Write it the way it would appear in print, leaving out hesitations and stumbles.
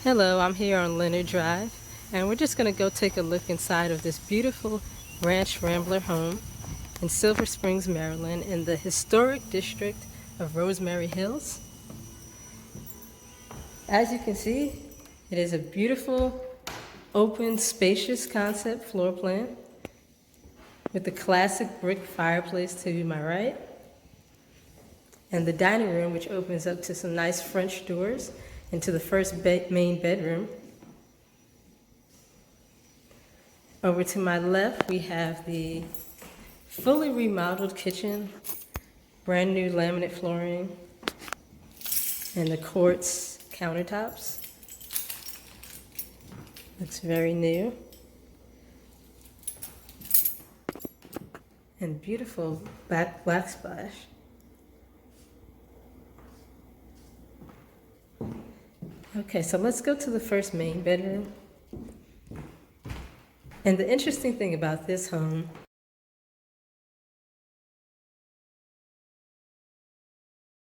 Hello, I'm here on Leonard Drive, and we're just going to go take a look inside of this beautiful ranch rambler home in Silver Springs, Maryland, in the historic district of Rosemary Hills. As you can see, it is a beautiful, open, spacious concept floor plan with the classic brick fireplace to my right, and the dining room, which opens up to some nice French doors into the first main bedroom. Over to my left, we have the fully remodeled kitchen, brand new laminate flooring, and the quartz countertops. Looks very new. And beautiful backsplash. Okay, so let's go to the first main bedroom. And the interesting thing about this home